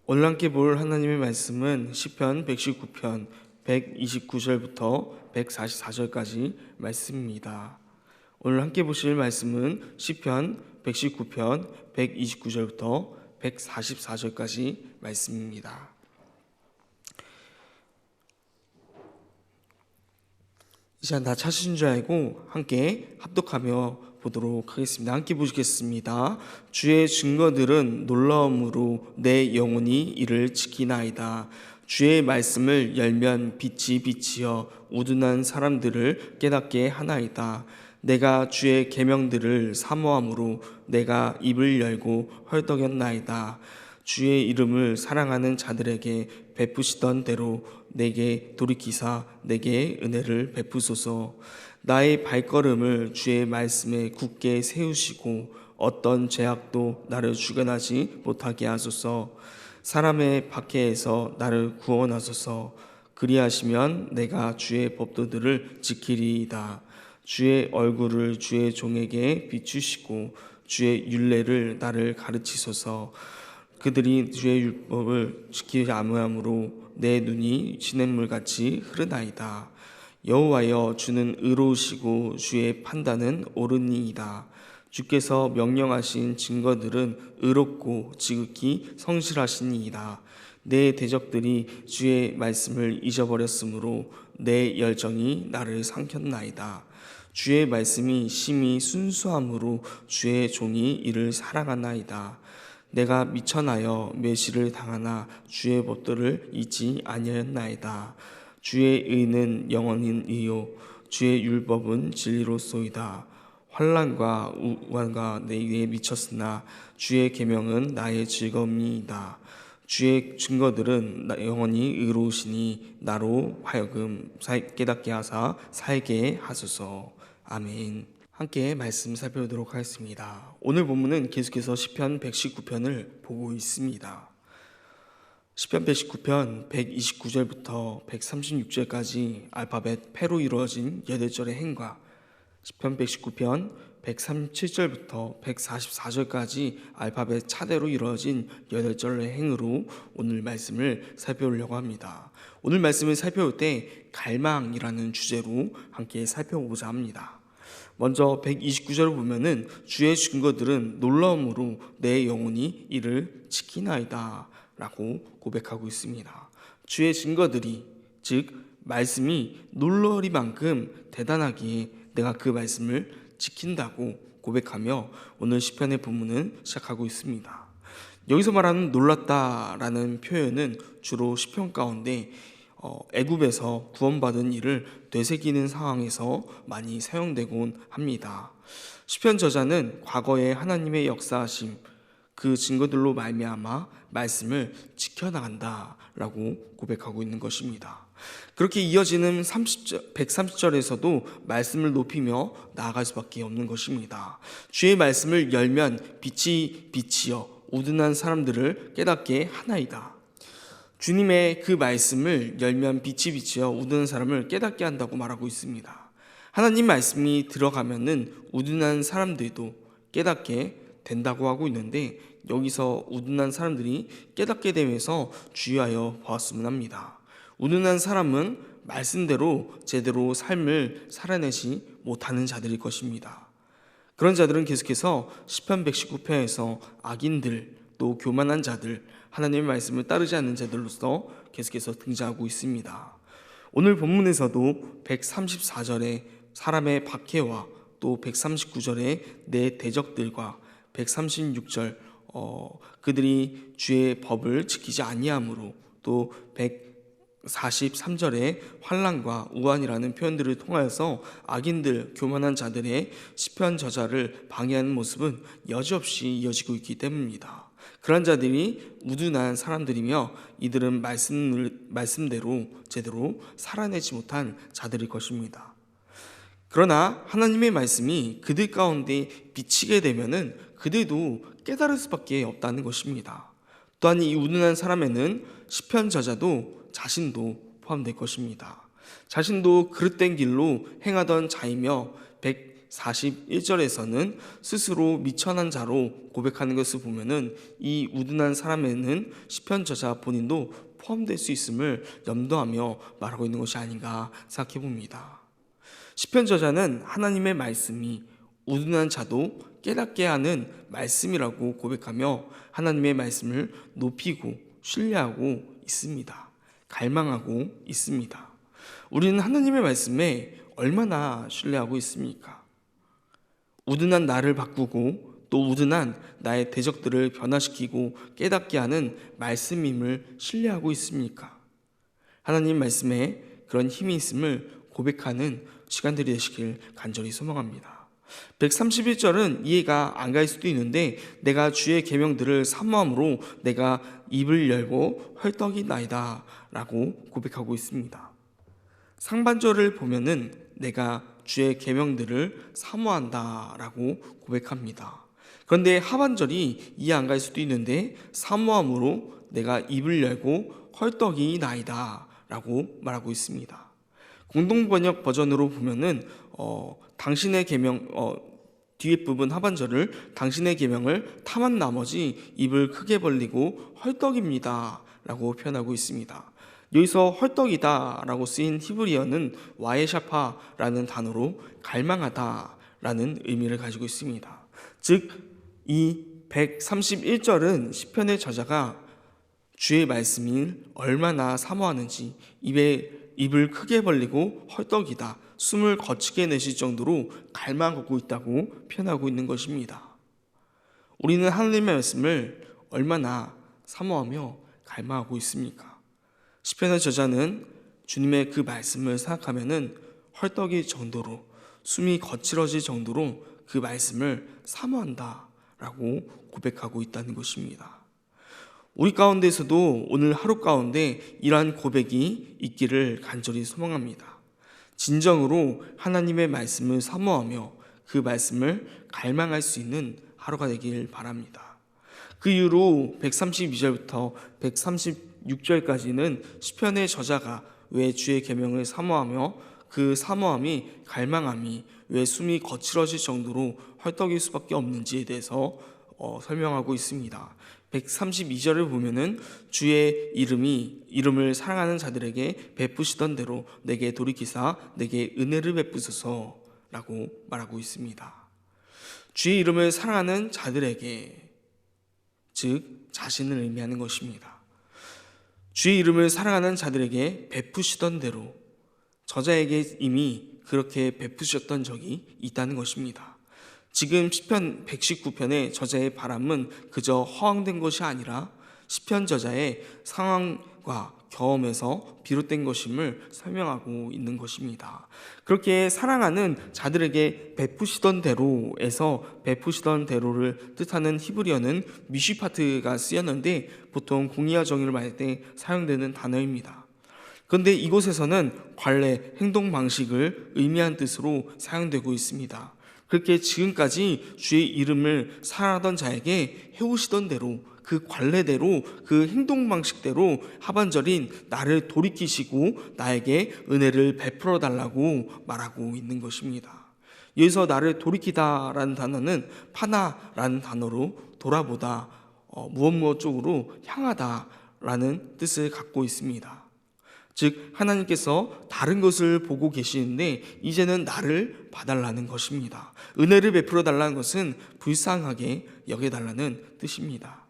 오늘 함께 볼 하나님의 말씀은 시편 119편 129절부터 144절까지 말씀입니다. 오늘 함께 보실 말씀은 시편 119편 129절부터 144절까지 말씀입니다. 이 시간 다 찾으신 줄 알고 함께 합독하며 보도록 하겠습니다. 함께 보시겠습니다. 주의 증거들은 놀라움으로 내 영혼이 이를 지키나이다. 주의 말씀을 열면 빛이 비치어 우둔한 사람들을 깨닫게 하나이다. 내가 주의 계명들을 사모함으로 내가 입을 열고 헐떡였나이다. 주의 이름을 사랑하는 자들에게 베푸시던 대로 내게 돌이키사 내게 은혜를 베푸소서. 나의 발걸음을 주의 말씀에 굳게 세우시고 어떤 죄악도 나를 주관하지 못하게 하소서. 사람의 박해에서 나를 구원하소서. 그리하시면 내가 주의 법도들을 지키리이다. 주의 얼굴을 주의 종에게 비추시고 주의 율례를 나를 가르치소서. 그들이 주의 율법을 지키지 아니함으로 내 눈이 시냇물같이 흐르나이다. 여호와여, 주는 의로우시고 주의 판단은 옳으니이다. 주께서 명령하신 증거들은 의롭고 지극히 성실하시니이다. 내 대적들이 주의 말씀을 잊어버렸으므로 내 열정이 나를 삼켰나이다. 주의 말씀이 심히 순수함으로 주의 종이 이를 사랑하나이다. 내가 미천하여 멸시를 당하나 주의 법도를 잊지 아니하였나이다. 주의 의는 영원한 의요 주의 율법은 진리로소이다. 환난과 우환과 내게 미쳤으나 주의 계명은 나의 즐거움이다. 주의 증거들은 영원히 의로우시니 나로 하여금 깨닫게 하사 살게 하소서. 아멘. 함께 말씀 살펴보도록 하겠습니다. 오늘 본문은 계속해서 시편 119편을 보고 있습니다. 시편 119편 129절부터 136절까지 알파벳 패로 이루어진 8절의 행과 시편 119편 137절부터 144절까지 알파벳 차대로 이루어진 8절의 행으로 오늘 말씀을 살펴보려고 합니다. 오늘 말씀을 살펴볼 때 갈망이라는 주제로 함께 살펴보고자 합니다. 먼저 129절을 보면은 주의 증거들은 놀라움으로 내 영혼이 이를 지키나이다 라고 고백하고 있습니다. 주의 증거들이, 즉 말씀이 놀라리만큼 대단하기에 내가 그 말씀을 지킨다고 고백하며 오늘 시편의 본문은 시작하고 있습니다. 여기서 말하는 놀랐다라는 표현은 주로 시편 가운데 애굽에서 구원받은 이를 되새기는 상황에서 많이 사용되곤 합니다. 시편 저자는 과거의 하나님의 역사하심, 그 증거들로 말미암아 말씀을 지켜나간다라고 고백하고 있는 것입니다. 그렇게 이어지는 130절에서도 말씀을 높이며 나아갈 수밖에 없는 것입니다. 주의 말씀을 열면 빛이 비치어 우둔한 사람들을 깨닫게 하나이다. 주님의 그 말씀을 열면 빛이 비치어 우둔한 사람을 깨닫게 한다고 말하고 있습니다. 하나님 말씀이 들어가면은 우둔한 사람들도 깨닫게 된다고 하고 있는데, 여기서 우둔한 사람들이 깨닫게 되면서 주의하여 보았으면 합니다. 우둔한 사람은 말씀대로 제대로 삶을 살아내지 못하는 자들일 것입니다. 그런 자들은 계속해서 시편 119편에서 악인들, 또 교만한 자들, 하나님의 말씀을 따르지 않는 자들로서 계속해서 등장하고 있습니다. 오늘 본문에서도 134절에 사람의 박해와 또 139절에 내 대적들과 136절 그들이 주의 법을 지키지 아니함으로, 또 143절에 환난과 우환이라는 표현들을 통하여서 악인들, 교만한 자들의 시편 저자를 방해하는 모습은 여지없이 이어지고 있기 때문입니다. 그런 자들이 우둔한 사람들이며 이들은 말씀대로 제대로 살아내지 못한 자들일 것입니다. 그러나 하나님의 말씀이 그들 가운데 비치게 되면은 그들도 깨달을 수밖에 없다는 것입니다. 또한 이 우둔한 사람에는 시편 저자도 자신도 포함될 것입니다. 자신도 그릇된 길로 행하던 자이며 41절에서는 스스로 미천한 자로 고백하는 것을 보면은 이 우둔한 사람에는 시편 저자 본인도 포함될 수 있음을 염두하며 말하고 있는 것이 아닌가 생각해 봅니다. 시편 저자는 하나님의 말씀이 우둔한 자도 깨닫게 하는 말씀이라고 고백하며 하나님의 말씀을 높이고 신뢰하고 있습니다. 갈망하고 있습니다. 우리는 하나님의 말씀에 얼마나 신뢰하고 있습니까? 우둔한 나를 바꾸고 또 우둔한 나의 대적들을 변화시키고 깨닫게 하는 말씀임을 신뢰하고 있습니까? 하나님 말씀에 그런 힘이 있음을 고백하는 시간들이 되시길 간절히 소망합니다. 131절은 이해가 안 갈 수도 있는데 내가 주의 계명들을 사모함으로 내가 입을 열고 헐떡이나이다 라고 고백하고 있습니다. 상반절을 보면은 내가 주의 계명들을 사모한다 라고 고백합니다. 그런데 하반절이 이해 안 갈 수도 있는데 사모함으로 내가 입을 열고 헐떡이나이다 라고 말하고 있습니다. 공동번역 버전으로 보면은 당신의 계명 뒤에 부분 하반절을 당신의 계명을 탐한 나머지 입을 크게 벌리고 헐떡입니다 라고 표현하고 있습니다. 여기서 헐떡이다 라고 쓰인 히브리어는 와에샤파라는 단어로 갈망하다 라는 의미를 가지고 있습니다. 즉 이 131절은 시편의 저자가 주의 말씀을 얼마나 사모하는지 입을 크게 벌리고 헐떡이다, 숨을 거치게 내실 정도로 갈망하고 있다고 표현하고 있는 것입니다. 우리는 하나님의 말씀을 얼마나 사모하며 갈망하고 있습니까? 시편의 저자는 주님의 그 말씀을 생각하면은 헐떡일 정도로 숨이 거칠어질 정도로 그 말씀을 사모한다 라고 고백하고 있다는 것입니다. 우리 가운데서도 오늘 하루 가운데 이러한 고백이 있기를 간절히 소망합니다. 진정으로 하나님의 말씀을 사모하며 그 말씀을 갈망할 수 있는 하루가 되길 바랍니다. 그 이후로 132절부터 136절까지는 시편의 저자가 왜 주의 계명을 사모하며 그 사모함이 갈망함이 왜 숨이 거칠어질 정도로 헐떡일 수밖에 없는지에 대해서 설명하고 있습니다. 132절을 보면은 주의 이름을 사랑하는 자들에게 베푸시던 대로 내게 돌이키사 내게 은혜를 베푸소서라고 말하고 있습니다. 주의 이름을 사랑하는 자들에게, 즉 자신을 의미하는 것입니다. 주의 이름을 사랑하는 자들에게 베푸시던 대로 저자에게 이미 그렇게 베푸셨던 적이 있다는 것입니다. 지금 시편 119편의 저자의 바람은 그저 허황된 것이 아니라 시편 저자의 상황과 경험에서 비롯된 것임을 설명하고 있는 것입니다. 그렇게 사랑하는 자들에게 베푸시던 대로에서 베푸시던 대로를 뜻하는 히브리어는 미시파트가 쓰였는데 보통 공의와 정의를 말할 때 사용되는 단어입니다. 그런데 이곳에서는 관례, 행동 방식을 의미한 뜻으로 사용되고 있습니다. 그렇게 지금까지 주의 이름을 사랑하던 자에게 해오시던 대로 그 관례대로 그 행동 방식대로 하반절인 나를 돌이키시고 나에게 은혜를 베풀어 달라고 말하고 있는 것입니다. 여기서 나를 돌이키다라는 단어는 파나라는 단어로 돌아보다, 무엇 쪽으로 향하다라는 뜻을 갖고 있습니다. 즉 하나님께서 다른 것을 보고 계시는데 이제는 나를 봐달라는 것입니다. 은혜를 베풀어 달라는 것은 불쌍하게 여겨달라는 뜻입니다.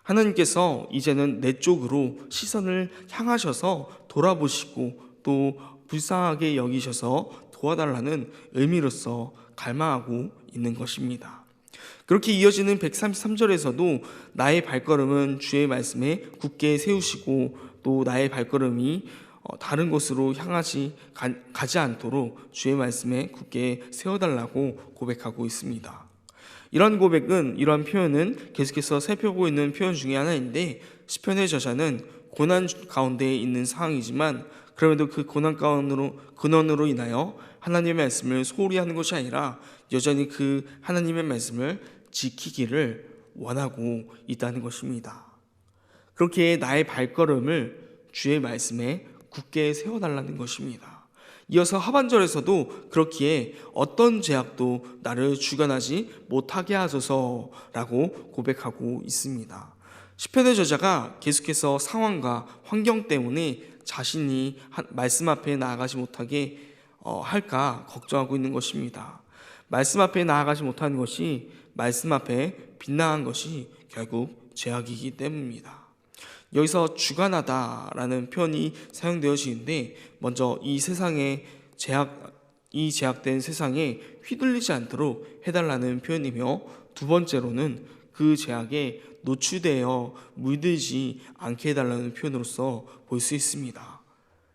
하나님께서 이제는 내 쪽으로 시선을 향하셔서 돌아보시고 또 불쌍하게 여기셔서 도와달라는 의미로서 갈망하고 있는 것입니다. 그렇게 이어지는 133절에서도 나의 발걸음은 주의 말씀에 굳게 세우시고 또 나의 발걸음이 다른 곳으로 가지 않도록 주의 말씀에 굳게 세워달라고 고백하고 있습니다. 이런 고백은, 이러한 표현은 계속해서 살펴보고 있는 표현 중에 하나인데 시편의 저자는 고난 가운데 있는 상황이지만 그럼에도 그 고난 근원으로 인하여 하나님의 말씀을 소홀히 하는 것이 아니라 여전히 그 하나님의 말씀을 지키기를 원하고 있다는 것입니다. 그렇게 나의 발걸음을 주의 말씀에 굳게 세워달라는 것입니다. 이어서 하반절에서도 그렇기에 어떤 제약도 나를 주관하지 못하게 하소서라고 고백하고 있습니다. 시편의 저자가 계속해서 상황과 환경 때문에 자신이 말씀 앞에 나아가지 못하게 할까 걱정하고 있는 것입니다. 말씀 앞에 나아가지 못하는 것이, 말씀 앞에 빗나간 것이 결국 제약이기 때문입니다. 여기서 주관하다라는 표현이 사용되어지는데, 먼저 이 제약된 세상에 휘둘리지 않도록 해달라는 표현이며, 두 번째로는 그 제약에 노출되어 물들지 않게 해달라는 표현으로서 볼 수 있습니다.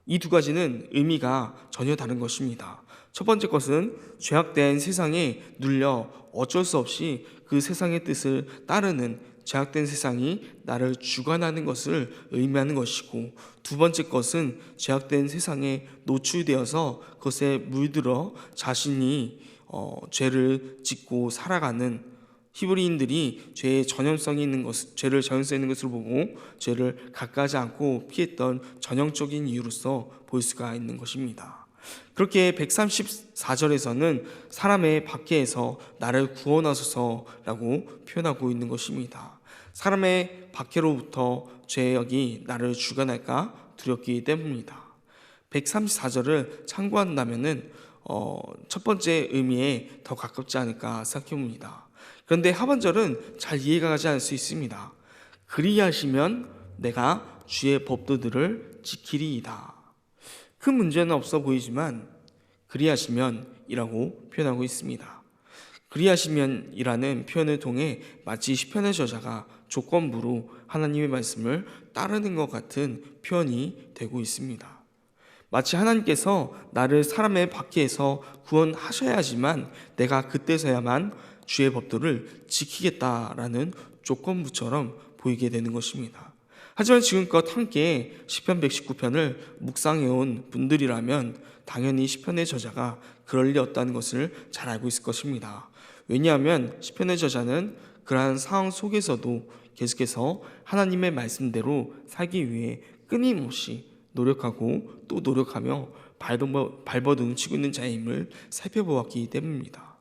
이 두 가지는 의미가 전혀 다른 것입니다. 첫 번째 것은 죄악된 세상에 눌려 어쩔 수 없이 그 세상의 뜻을 따르는 죄악된 세상이 나를 주관하는 것을 의미하는 것이고, 두 번째 것은 죄악된 세상에 노출되어서 그것에 물들어 자신이 죄를 짓고 살아가는, 히브리인들이 죄를 전염성이 있는 것을 보고 죄를 가까이 않고 피했던 전형적인 이유로서 볼 수가 있는 것입니다. 그렇게 134절에서는 사람의 박해에서 나를 구원하소서라고 표현하고 있는 것입니다. 사람의 박해로부터 죄악이 나를 주관할까 두렵기 때문입니다. 134절을 참고한다면 첫 번째 의미에 더 가깝지 않을까 생각해 봅니다. 그런데 하반절은 잘 이해가 가지 않을 수 있습니다. 그리하시면 내가 주의 법도들을 지키리이다. 큰 문제는 없어 보이지만 그리하시면이라고 표현하고 있습니다. 그리하시면이라는 표현을 통해 마치 시편의 저자가 조건부로 하나님의 말씀을 따르는 것 같은 표현이 되고 있습니다. 마치 하나님께서 나를 사람의 박해에서 구원하셔야지만 내가 그때서야만 주의 법도를 지키겠다라는 조건부처럼 보이게 되는 것입니다. 하지만 지금껏 함께 시편 119편을 묵상해온 분들이라면 당연히 시편의 저자가 그럴 리 없다는 것을 잘 알고 있을 것입니다. 왜냐하면 시편의 저자는 그러한 상황 속에서도 계속해서 하나님의 말씀대로 살기 위해 끊임없이 노력하고 또 노력하며 발버둥 치고 있는 자의 힘을 살펴보았기 때문입니다.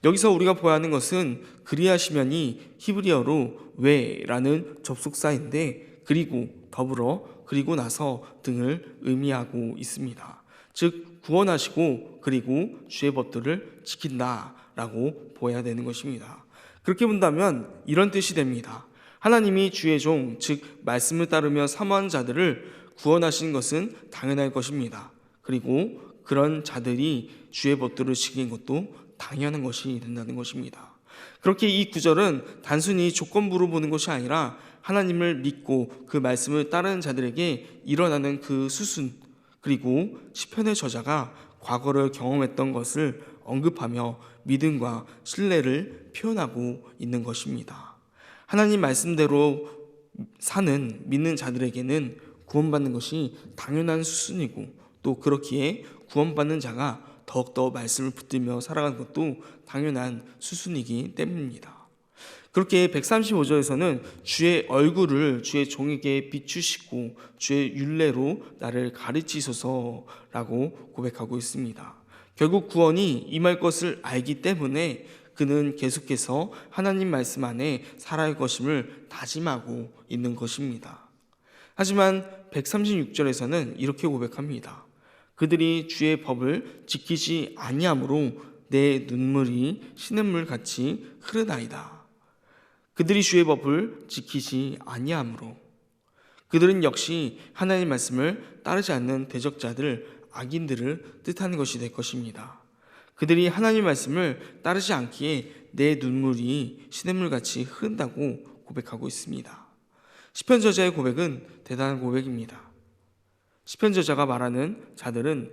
여기서 우리가 보아야 하는 것은 그리하시면이 히브리어로 왜라는 접속사인데, 그리고 더불어 그리고 나서 등을 의미하고 있습니다. 즉 구원하시고 그리고 주의 법도를 지킨다라고 보아야 되는 것입니다. 그렇게 본다면 이런 뜻이 됩니다. 하나님이 주의 종, 즉 말씀을 따르며 사모하는 자들을 구원하시는 것은 당연할 것입니다. 그리고 그런 자들이 주의 법도를 지키는 것도 당연한 것이 된다는 것입니다. 그렇게 이 구절은 단순히 조건부로 보는 것이 아니라 하나님을 믿고 그 말씀을 따르는 자들에게 일어나는 그 수순, 그리고 시편의 저자가 과거를 경험했던 것을 언급하며 믿음과 신뢰를 표현하고 있는 것입니다. 하나님 말씀대로 사는 믿는 자들에게는 구원받는 것이 당연한 수순이고, 또 그렇기에 구원받는 자가 더욱더 말씀을 붙들며 살아가는 것도 당연한 수순이기 때문입니다. 그렇게 135절에서는 주의 얼굴을 주의 종에게 비추시고 주의 율례로 나를 가르치소서라고 고백하고 있습니다. 결국 구원이 임할 것을 알기 때문에 그는 계속해서 하나님 말씀 안에 살아갈 것임을 다짐하고 있는 것입니다. 하지만 136절에서는 이렇게 고백합니다. 그들이 주의 법을 지키지 아니하므로 내 눈물이 시냇물 같이 흐르나이다. 그들이 주의 법을 지키지 아니하므로, 그들은 역시 하나님의 말씀을 따르지 않는 대적자들, 악인들을 뜻하는 것이 될 것입니다. 그들이 하나님의 말씀을 따르지 않기에 내 눈물이 시냇물 같이 흐른다고 고백하고 있습니다. 시편 저자의 고백은 대단한 고백입니다. 시편 저자가 말하는 자들은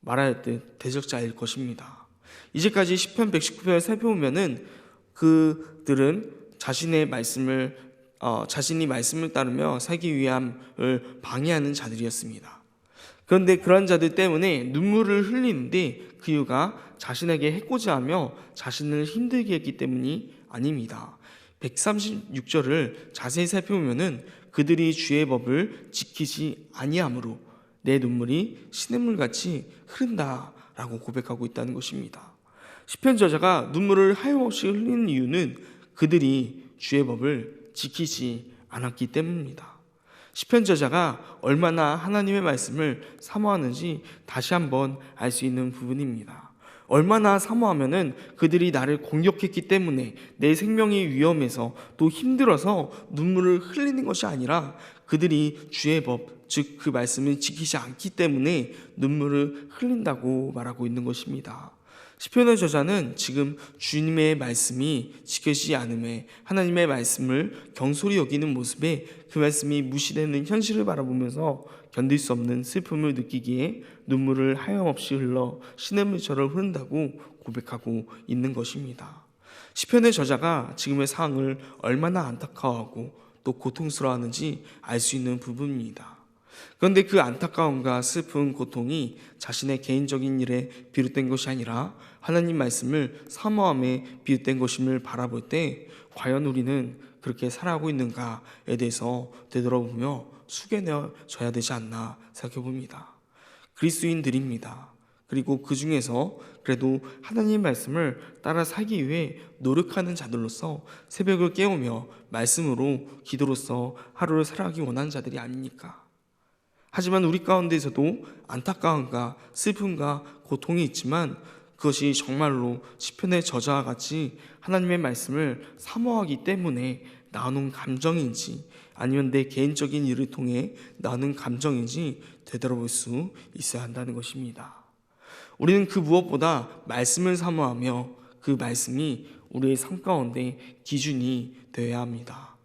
말하였듯 대적자일 것입니다. 이제까지 시편 119편을 살펴보면은 그들은 자신이 말씀을 따르며 살기 위함을 방해하는 자들이었습니다. 그런데 그런 자들 때문에 눈물을 흘리는데 그 이유가 자신에게 해코지하며 자신을 힘들게 했기 때문이 아닙니다. 136절을 자세히 살펴보면은 그들이 주의 법을 지키지 아니하므로 내 눈물이 시냇물같이 흐른다라고 고백하고 있다는 것입니다. 시편 저자가 눈물을 하염없이 흘리는 이유는 그들이 주의 법을 지키지 않았기 때문입니다. 시편 저자가 얼마나 하나님의 말씀을 사모하는지 다시 한번 알 수 있는 부분입니다. 얼마나 사모하면은 그들이 나를 공격했기 때문에 내 생명이 위험해서 또 힘들어서 눈물을 흘리는 것이 아니라 그들이 주의 법, 즉 그 말씀을 지키지 않기 때문에 눈물을 흘린다고 말하고 있는 것입니다. 시편의 저자는 지금 주님의 말씀이 지켜지지 않음에 하나님의 말씀을 경솔히 여기는 모습에 그 말씀이 무시되는 현실을 바라보면서 견딜 수 없는 슬픔을 느끼기에 눈물을 하염없이 흘러 시냇물처럼 흐른다고 고백하고 있는 것입니다. 시편의 저자가 지금의 상황을 얼마나 안타까워하고 또 고통스러워하는지 알 수 있는 부분입니다. 그런데 그 안타까움과 슬픈 고통이 자신의 개인적인 일에 비롯된 것이 아니라 하나님 말씀을 사모함에 비롯된 것임을 바라볼 때 과연 우리는 그렇게 살아가고 있는가에 대해서 되돌아보며 숙연해져야 되지 않나 생각해 봅니다. 그리스도인들입니다. 그리고 그 중에서 그래도 하나님 말씀을 따라 살기 위해 노력하는 자들로서 새벽을 깨우며 말씀으로 기도로서 하루를 살아가기 원하는 자들이 아닙니까? 하지만 우리 가운데에서도 안타까움과 슬픔과 고통이 있지만 그것이 정말로 시편의 저자와 같이 하나님의 말씀을 사모하기 때문에 나오는 감정인지 아니면 내 개인적인 일을 통해 나오는 감정인지 되돌아볼 수 있어야 한다는 것입니다. 우리는 그 무엇보다 말씀을 사모하며 그 말씀이 우리의 삶 가운데 기준이 되어야 합니다.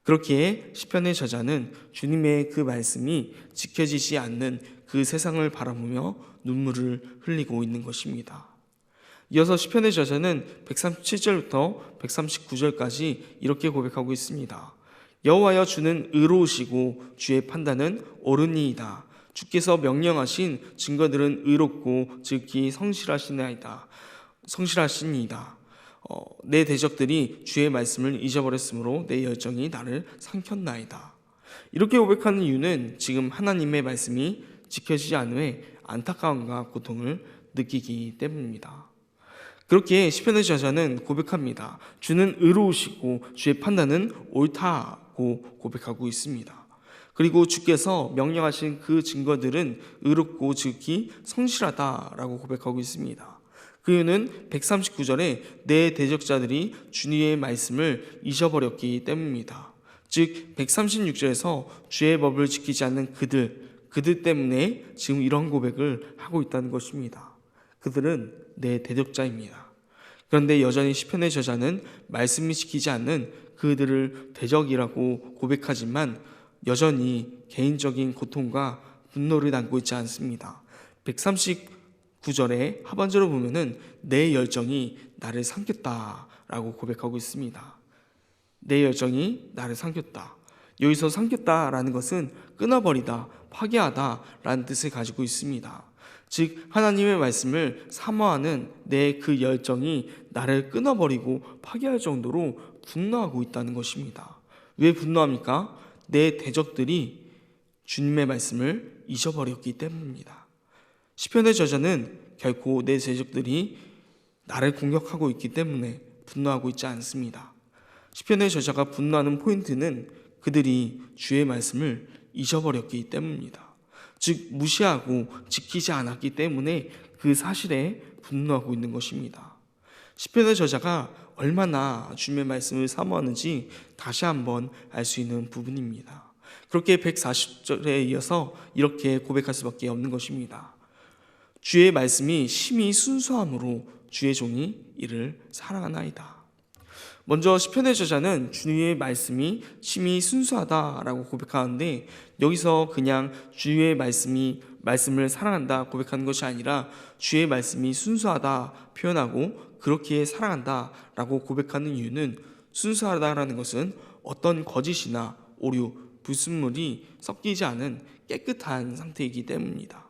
그렇기에 시편의 저자는 주님의 그 말씀이 지켜지지 않는 그 세상을 바라보며 눈물을 흘리고 있는 것입니다. 이어서 시편의 저자는 137절부터 139절까지 이렇게 고백하고 있습니다. 여호와여 주는 의로우시고 주의 판단은 옳으니이다. 주께서 명령하신 증거들은 의롭고 즉히 성실하시니이다. 내 대적들이 주의 말씀을 잊어버렸으므로 내 열정이 나를 삼켰나이다. 이렇게 고백하는 이유는 지금 하나님의 말씀이 지켜지지 않음에 안타까움과 고통을 느끼기 때문입니다. 그렇게 시편의 저자는 고백합니다. 주는 의로우시고 주의 판단은 옳다고 고백하고 있습니다. 그리고 주께서 명령하신 그 증거들은 의롭고 즉히 성실하다라고 고백하고 있습니다. 그 이유는 139절에 내 대적자들이 주님의 말씀을 잊어버렸기 때문입니다. 즉 136절에서 주의 법을 지키지 않는 그들 때문에 지금 이런 고백을 하고 있다는 것입니다. 그들은 내 대적자입니다. 그런데 여전히 시편의 저자는 말씀이 지키지 않는 그들을 대적이라고 고백하지만 여전히 개인적인 고통과 분노를 안고 있지 않습니다. 139절의 하반절을 보면은 내 열정이 나를 삼켰다라고 고백하고 있습니다. 내 열정이 나를 삼켰다. 여기서 삼켰다라는 것은 끊어버리다, 파괴하다라는 뜻을 가지고 있습니다. 즉 하나님의 말씀을 사모하는 내 그 열정이 나를 끊어버리고 파괴할 정도로 분노하고 있다는 것입니다. 왜 분노합니까? 내 대적들이 주님의 말씀을 잊어버렸기 때문입니다. 시편의 저자는 결코 내 대적들이 나를 공격하고 있기 때문에 분노하고 있지 않습니다. 시편의 저자가 분노하는 포인트는 그들이 주의 말씀을 잊어버렸기 때문입니다. 즉 무시하고 지키지 않았기 때문에 그 사실에 분노하고 있는 것입니다. 시편의 저자가 얼마나 주님의 말씀을 사모하는지 다시 한번 알 수 있는 부분입니다. 그렇게 140절에 이어서 이렇게 고백할 수밖에 없는 것입니다. 주의 말씀이 심히 순수함으로 주의 종이 이를 사랑하나이다. 먼저 시편의 저자는 주님의 말씀이 심히 순수하다라고 고백하는데 여기서 그냥 주의 말씀을 사랑한다 고백하는 것이 아니라 주의 말씀이 순수하다 표현하고 그렇게 사랑한다라고 고백하는 이유는 순수하다라는 것은 어떤 거짓이나 오류, 불순물이 섞이지 않은 깨끗한 상태이기 때문입니다.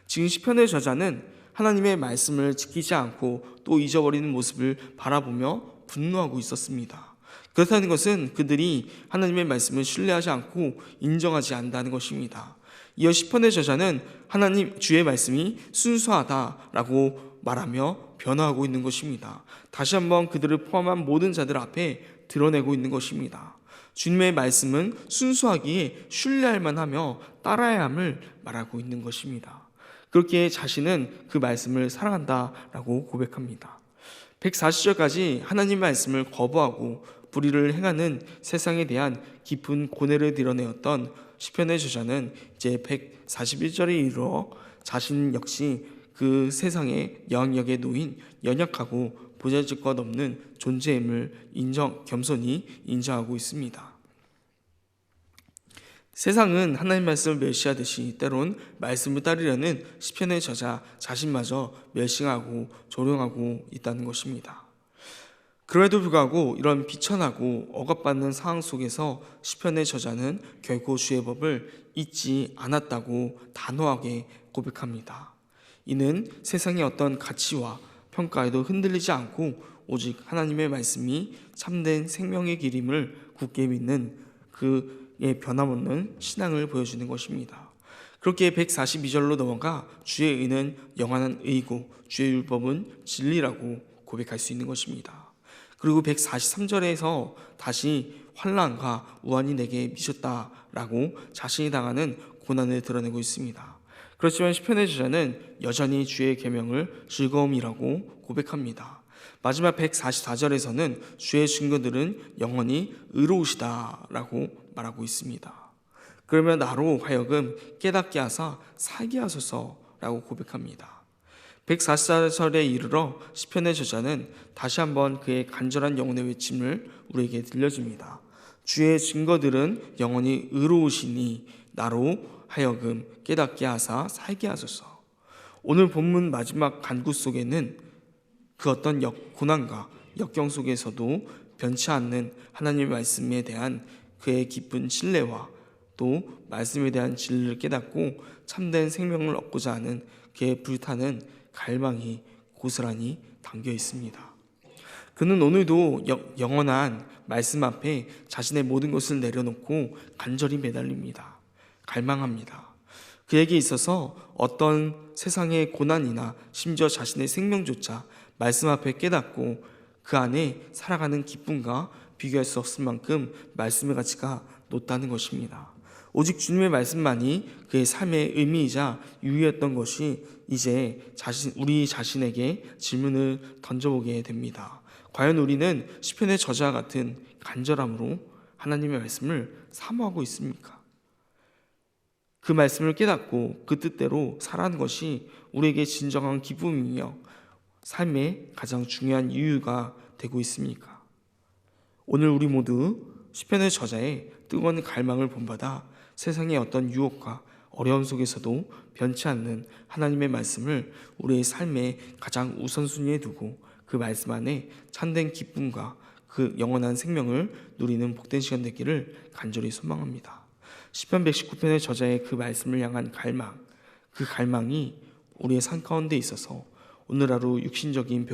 지금 시편의 저자는 하나님의 말씀을 지키지 않고 또 잊어버리는 모습을 바라보며 분노하고 있었습니다. 그렇다는 것은 그들이 하나님의 말씀을 신뢰하지 않고 인정하지 않는다는 것입니다. 이어 시편의 저자는 하나님 주의 말씀이 순수하다라고 말하며 변화하고 있는 것입니다. 다시 한번 그들을 포함한 모든 자들 앞에 드러내고 있는 것입니다. 주님의 말씀은 순수하기에 신뢰할 만하며 따라야 함을 말하고 있는 것입니다. 그렇게 자신은 그 말씀을 사랑한다라고 고백합니다. 140절까지 하나님 말씀을 거부하고 불의를 행하는 세상에 대한 깊은 고뇌를 드러내었던 시편의 저자는 이제 141절에 이르러 자신 역시 그 세상의 영역에 놓인 연약하고 보잘것없는 없는 존재임을 겸손히 인정하고 있습니다. 세상은 하나님 말씀을 멸시하듯이 때론 말씀을 따르려는 시편의 저자 자신마저 멸시하고 조롱하고 있다는 것입니다. 그럼에도 불구하고 이런 비천하고 억압받는 상황 속에서 시편의 저자는 결코 주의 법을 잊지 않았다고 단호하게 고백합니다. 이는 세상의 어떤 가치와 평가에도 흔들리지 않고 오직 하나님의 말씀이 참된 생명의 길임을 굳게 믿는 그의 변함없는 신앙을 보여주는 것입니다. 그렇게 142절로 넘어가 주의 의는 영원한 의이고 주의 율법은 진리라고 고백할 수 있는 것입니다. 그리고 143절에서 다시 환난과 우환이 내게 미쳤다라고 자신이 당하는 고난을 드러내고 있습니다. 그렇지만 시편의 저자는 여전히 주의 계명을 즐거움이라고 고백합니다. 마지막 144절에서는 주의 증거들은 영원히 의로우시다라고 말하고 있습니다. 그러면 나로 하여금 깨닫게 하사 살게 하소서라고 고백합니다. 144절에 이르러 시편의 저자는 다시 한번 그의 간절한 영혼의 외침을 우리에게 들려줍니다. 주의 증거들은 영원히 의로우시니 나로 하여금 깨닫게 하사 살게 하소서. 오늘 본문 마지막 간구 속에는 그 어떤 고난과 역경 속에서도 변치 않는 하나님의 말씀에 대한 그의 깊은 신뢰와 또 말씀에 대한 진리를 깨닫고 참된 생명을 얻고자 하는 그의 불타는 갈망이 고스란히 담겨 있습니다. 그는 오늘도 영원한 말씀 앞에 자신의 모든 것을 내려놓고 간절히 매달립니다. 갈망합니다. 그에게 있어서 어떤 세상의 고난이나 심지어 자신의 생명조차 말씀 앞에 깨닫고 그 안에 살아가는 기쁨과 비교할 수 없을 만큼 말씀의 가치가 높다는 것입니다. 오직 주님의 말씀만이 그의 삶의 의미이자 유의였던 것이 이제 우리 자신에게 질문을 던져보게 됩니다. 과연 우리는 시편의 저자와 같은 간절함으로 하나님의 말씀을 사모하고 있습니까? 그 말씀을 깨닫고 그 뜻대로 살아가는 것이 우리에게 진정한 기쁨이며 삶의 가장 중요한 이유가 되고 있습니까? 오늘 우리 모두 시편의 저자의 뜨거운 갈망을 본받아 세상의 어떤 유혹과 어려움 속에서도 변치 않는 하나님의 말씀을 우리의 삶의 가장 우선순위에 두고 그 말씀 안에 참된 기쁨과 그 영원한 생명을 누리는 복된 시간 되기를 간절히 소망합니다. 시편 119편의 저자의 그 말씀을 향한 갈망, 그 갈망이 우리의 삶 가운데 있어서 오늘 하루 육신적인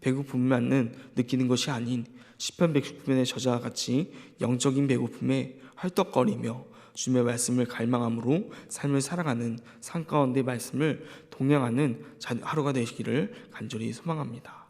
배고픔만은 느끼는 것이 아닌 시편 119편의 저자와 같이 영적인 배고픔에 헐떡거리며 주님의 말씀을 갈망함으로 삶을 살아가는 삶 가운데 말씀을 동행하는 하루가 되시기를 간절히 소망합니다.